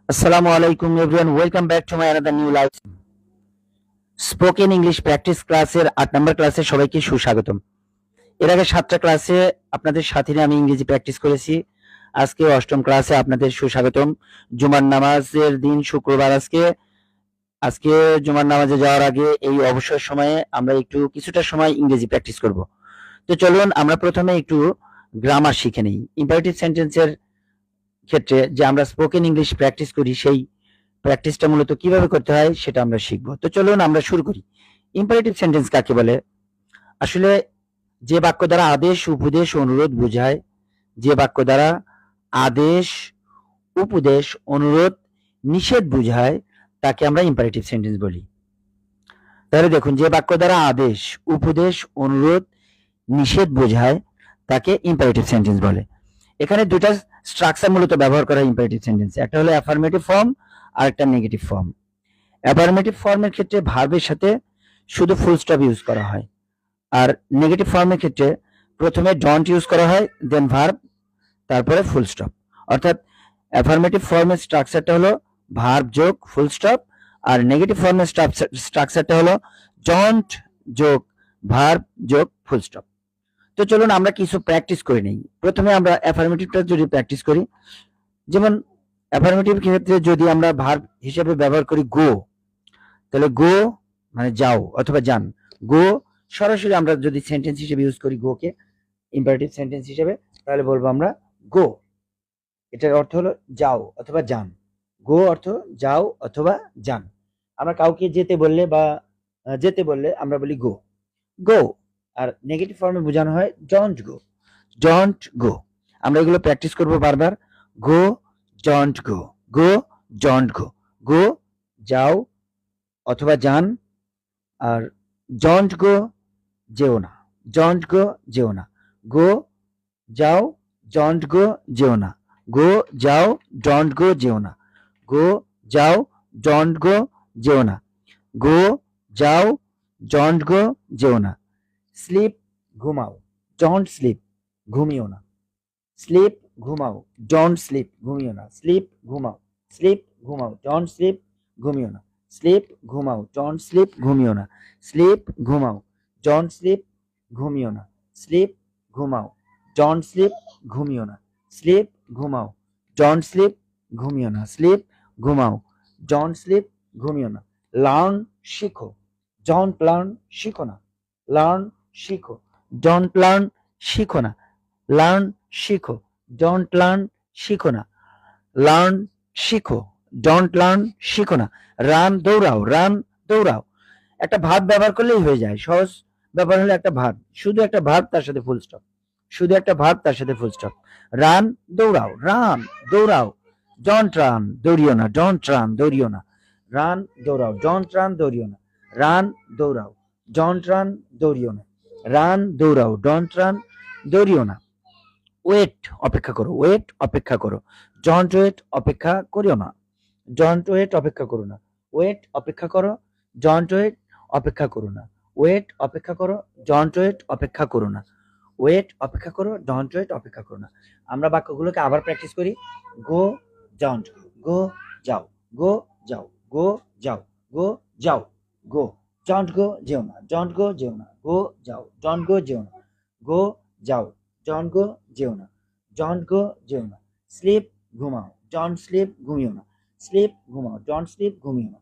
Assalamu alaikum everyone. Welcome back to my another new live spoken English practice ক্লাসের 8 নম্বর ক্লাসে সবাইকে সুস্বাগতম। এর আগে 7টা ক্লাসে আপনাদের সাথে নিয়ে আমি ইংরেজি প্র্যাকটিস করেছি। আজকে 8ম ক্লাসে আপনাদের সুস্বাগতম। জুমার নামাজের দিন শুক্রবার আজকে জুমার নামাজে যাওয়ার আগে এই অবসর সময়ে আমরা কিছুটা সময় ইংরেজি প্র্যাকটিস করব। তো চলুন আমরা প্রথমে একটু গ্রামার শিখে নিই। ইম্পারেটিভ সেন্টেন্সের ক্ষেত্রে যে আমরা স্পোকেন ইংলিশ প্র্যাকটিস করি সেই প্র্যাকটিসটা মূলত কিভাবে করতে হয় সেটা আমরা শিখব। তো চলুন আমরা শুরু করি। ইম্পারেটিভ সেন্টেন্স কাকে বলে? আসলে যে বাক্য দ্বারা আদেশ, উপদেশ, অনুরোধ বোঝায়, যে বাক্য দ্বারা আদেশ, উপদেশ, অনুরোধ, নিষেধ বোঝায় তাকে আমরা ইম্পারেটিভ সেন্টেন্স বলি। তাহলে দেখুন, যে বাক্য দ্বারা আদেশ, উপদেশ, অনুরোধ, নিষেধ বোঝায় তাকে ইম্পারেটিভ সেন্টেন্স বলে। এখানে দুটা স্ট্রাকচার মূলত ব্যবহার করা হয় ইম্পারেটিভ সেন্টেন্সে। একটা হলো অ্যাফার্মেটিভ ফর্ম আর একটা নেগেটিভ ফর্ম। অ্যাফার্মেটিভ ফর্মের ক্ষেত্রে ভার্বের সাথে শুধু ফুল স্টপ ইউজ করা হয়, আর নেগেটিভ ফর্মের ক্ষেত্রে প্রথমে ডন্ট ইউজ করা হয়, দেন ভার্ব, তারপরে ফুল স্টপ। অর্থাৎ অ্যাফার্মেটিভ ফর্মের স্ট্রাকচারটা হলো ভার্ব যোগ ফুল স্টপ, আর নেগেটিভ ফর্মের স্ট্রাকচারটা হলো ডন্ট যোগ ভার্ব যোগ ফুল স্টপ। তো চলুন আমরা কিছু প্র্যাকটিস করে নেই। প্রথমে আমরা অ্যাফার্মেটিভটা যদি প্র্যাকটিস করি, যেমন অ্যাফার্মেটিভ ক্ষেত্রে যদি আমরা ভার্ব হিসেবে ব্যবহার করি গো, তাহলে গো মানে যাও অথবা যান। গো সরাসরি আমরা যদি সেন্টেন্স হিসেবে ইউজ করি গোকে ইম্পারেটিভ সেন্টেন্স হিসেবে, তাহলে বলবো আমরা গো। এটার অর্থ হলো যাও অথবা যান। গো অর্থ যাও অথবা যান। আমরা কাউকে যেতে বললে আমরা বলি গো, গো। আর নেগেটিভ ফর্মে বোঝানো হয় ডোন্ট গো, ডোন্ট গো। আমরা এগুলো প্র্যাকটিস করব বারবার। গো, don't go, go, don't go. গো যাও অথবা যান, আর ডোন্ট গো যেও না, ডোন্ট গো যেও না। গো যাও, ডোন্ট গো যেও না। গো যাও, ডোন্ট গো যেও না। গো যাও, ডোন্ট গো যেও না। গো যাও, ডোন্ট গো যেও না। স্লিপ ঘুমাও, ডোন্ট স্লিপ ঘুমিও না। স্লিপ ঘুমাও, ডোন্ট স্লিপ ঘুমিও না। স্লিপ ঘুমাও, স্লিপ ঘুমাও, ডোন্ট স্লিপ ঘুমিও না। স্লিপ ঘুমাও, ডোন্ট স্লিপ ঘুমিও না। স্লিপ ঘুমাও, ডোন্ট স্লিপ ঘুমিও না। স্লিপ ঘুমাও, ডোন্ট স্লিপ ঘুমিও না। স্লিপ ঘুমাও, ডোন্ট স্লিপ ঘুমিও না। স্লিপ ঘুমাও, ডোন্ট স্লিপ ঘুমিও না। লার্ন শিখো, ডোন্ট লার্ন শিখো না। লার্ন শিখো, ডোন্ট লার্ন শিখো না। লার্ন শিখো, ডোন্ট লার্ন শিখো না। লার্ন শিখো, ডোন্ট লার্ন শিখো না। রান দৌড়াও, রান দৌড়াও। একটা ভার্ব ব্যবহার করলেই হয়ে যায়। সহজ ব্যাপার হলো একটা ভার্ব, শুধু একটা ভার্ব তার সাথে ফুল স্টপ, শুধু একটা ভার্ব তার সাথে ফুল স্টপ। রান দৌড়াও, রান দৌড়াও। ডোন্ট রান দৌড়িও না, ডোন্ট রান দৌড়িও না। রান দৌড়াও, ডোন্ট রান দৌড়িও না। রান দৌড়াও, ডোন্ট রান দৌড়িও না। রান দৌড়াও, ডোন্ট রান দৌড়িও না। ওয়েট অপেক্ষা করো, ওয়েট অপেক্ষা করো। ডোন্ট ওয়েট অপেক্ষা করিও না। ডোন্ট ওয়েট অপেক্ষা করো না। ওয়েট অপেক্ষা করো, ডোন্ট ওয়েট অপেক্ষা করো না। ওয়েট অপেক্ষা করো, ডোন্ট ওয়েট অপেক্ষা করো না। ওয়েট অপেক্ষা করো, ডোন্ট ওয়েট অপেক্ষা করো না। আমরা বাক্যগুলোকে আবার প্র্যাকটিস করি। গো, ডোন্ট গো, গো যাও, গো যাও, গো যাও, গো যাও। গো, ডোন্ট গো যেও না, ডোন্ট গো যেও না। গো যাও, ডোন্ট গো যেও না। গো যাও, ডোন্ট গো যেও না, ডোন্ট গো যেও না। স্লিপ ঘুমাও, ডোন্ট স্লিপ ঘুমিও না। স্লিপ ঘুমাও, ডোন্ট স্লিপ ঘুমিও না।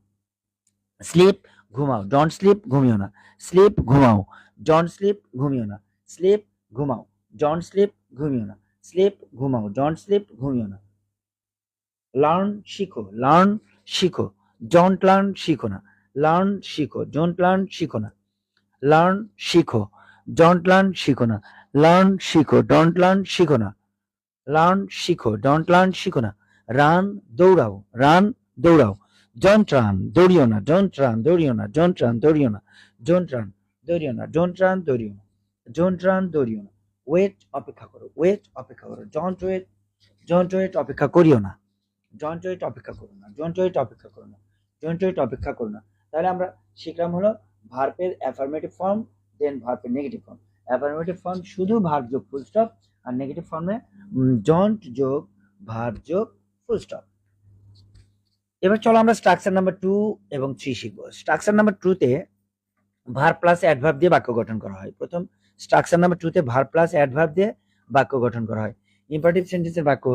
স্লিপ ঘুমাও, ডোন্ট স্লিপ ঘুমিও না। স্লিপ ঘুমাও, ডোন্ট স্লিপ ঘুমিও না। স্লিপ ঘুমাও, ডোন্ট স্লিপ ঘুমিও না। স্লিপ ঘুমাও, ডোন্ট স্লিপ ঘুমিও না। লার্ন শিখো, লার্ন শিখো, ডোন্ট লার্ন শিখো না। লার্ন শিখো, ডোন্ট লার্ন শিখো না। লার্ন শিখো, ডোন্ট লার্ন শিখো না। লার্ন শিখো, ডোন্ট লার্ন শিখো না। লার্ন শিখো, ডোন্ট লার্ন শিখো না। রান দৌড়াও, রান দৌড়াও। ডোন্ট রান দৌড়িও না, ডোন্ট রান দৌড়িও না। ডোন্ট রান দৌড়িও না। ডোন্ট রান দৌড়িও না। ডোন্ট রান দৌড়িও না। ডোন্ট রান দৌড়িও না। ওয়েট অপেক্ষা করো, ওয়েট অপেক্ষা করো। ডোন্ট ওয়েট, ডোন্ট ওয়েট অপেক্ষা করিও না। ডোন্ট ওয়েট অপেক্ষা করো না। ডোন্ট ওয়েট অপেক্ষা করো না। ডোন্ট ওয়েট অপেক্ষা করো না। তাহলে আমরা শিখলাম হলো ভার্বের অ্যাফার্মেটিভ ফর্ম, দেন ভার্বের নেগেটিভ ফর্ম। অ্যাফার্মেটিভ ফর্ম শুধু ভার্ব যোগ ফুল স্টপ, আর নেগেটিভ ফর্মে ডোন্ট যোগ ভার্ব যোগ ফুল স্টপ। এবার চলো আমরা স্ট্রাকচার নাম্বার 2 এবং 3 শিখবো। স্ট্রাকচার নাম্বার 2 তে ভার্ব প্লাস অ্যাডভার্ব দিয়ে বাক্য গঠন করা হয়। প্রথম স্ট্রাকচার নাম্বার 2 তে ভার্ব প্লাস অ্যাডভার্ব দিয়ে বাক্য গঠন করা হয়। ইম্পারেটিভ সেন্টেন্সের বাক্য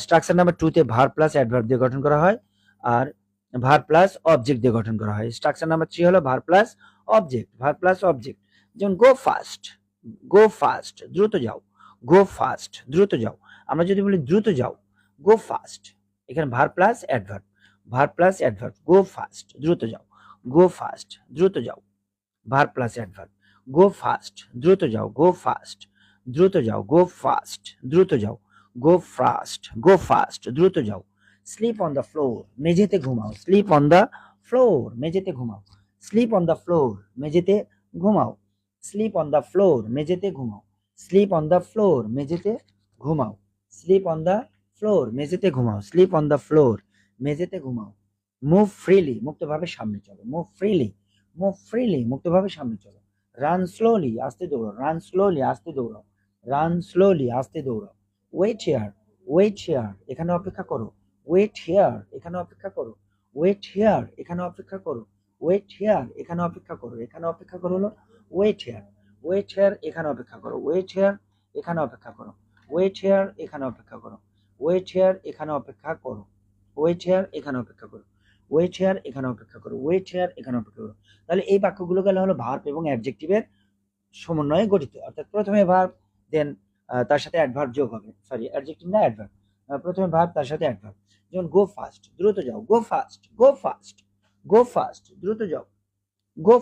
স্ট্রাকচার নাম্বার 2 তে ভার্ব প্লাস অ্যাডভার্ব দিয়ে গঠন করা হয় আর ভার্ব প্লাস অবজেক্ট দিয়ে গঠন করা হয়। স্ট্রাকচার নাম্বার 3 হলো verb plus object, verb plus object. যেমন গো ফাস্ট দ্রুত যাও, গো ফাস্ট দ্রুত যাও। আমরা যদি বলি দ্রুত যাও, গো ফাস্ট, এখানে verb plus adverb, verb plus adverb, গো ফাস্ট দ্রুত যাও, গো ফাস্ট দ্রুত যাও, ভার্ব প্লাস অ্যাডভার্ব, গো ফাস্ট দ্রুত যাও, গো ফাস্ট দ্রুত যাও, গো ফাস্ট দ্রুত যাও, গো ফাস্ট দ্রুত যাও। স্লিপ অন দ্য ফ্লোর মেঝেতে ঘুমাও, স্লিপ অন দ্য ফ্লোর মেঝেতে ঘুমাও, স্লিপ অন দ্য ফ্লোর মেঝেতে ঘুমাও, স্লিপ অন দ্য ফ্লোর মেঝেতে ঘুমাও, স্লিপ অন দ্য ফ্লোর মেঝেতে ঘুমাও, স্লিপ অন দ্য ফ্লোর মেঝেতে ঘুমাও, স্লিপ অন দ্য ফ্লোর মেঝেতে ঘুমাও। মুভ ফ্রিলি মুক্তভাবে সামনে চলো, মুভ ফ্রিলি, মুভ ফ্রিলি মুক্তভাবে সামনে চলো। রান স্লোলি আস্তে দৌড়াও, রান স্লোলি আস্তে দৌড়াও, রান স্লোলি আস্তে দৌড়াও। ওয়েট হিয়ার এখানে অপেক্ষা করো, ওয়েট হিয়ার এখানে অপেক্ষা করো, ওয়েট হিয়ার এখানে অপেক্ষা করো, ওয়েট হিয়ার এখানে অপেক্ষা করো। এখানে অপেক্ষা করো হলো ওয়েট হিয়ার, ওয়েট হিয়ার এখানে অপেক্ষা করো, ওয়েট হিয়ার এখানে অপেক্ষা করো, ওয়েট হিয়ার এখানে অপেক্ষা করো, ওয়েট হিয়ার এখানে অপেক্ষা করো, ওয়েট হিয়ার এখানে অপেক্ষা করো, ওয়েট হিয়ার এখানে অপেক্ষা করো, ওয়েট হিয়ার এখানে অপেক্ষা করো। তাহলে এই বাক্যগুলো গেলে হলো ভার্ব এবং অ্যাডজেক্টিভের সমন্বয়ে গঠিত। অর্থাৎ প্রথমে ভার্ব, দেন তার সাথে অ্যাডভার্ব যোগ হবে, সরি অ্যাডজেক্টিভ না অ্যাডভার্ব, প্রথমে ভার্ব তার সাথে অ্যাডভার্ব। যেমন গো ফাস্ট দ্রুত যাও, গো ফাস্ট, গো ফাস্ট, গো ফাস্ট দ্রুত যাও, গো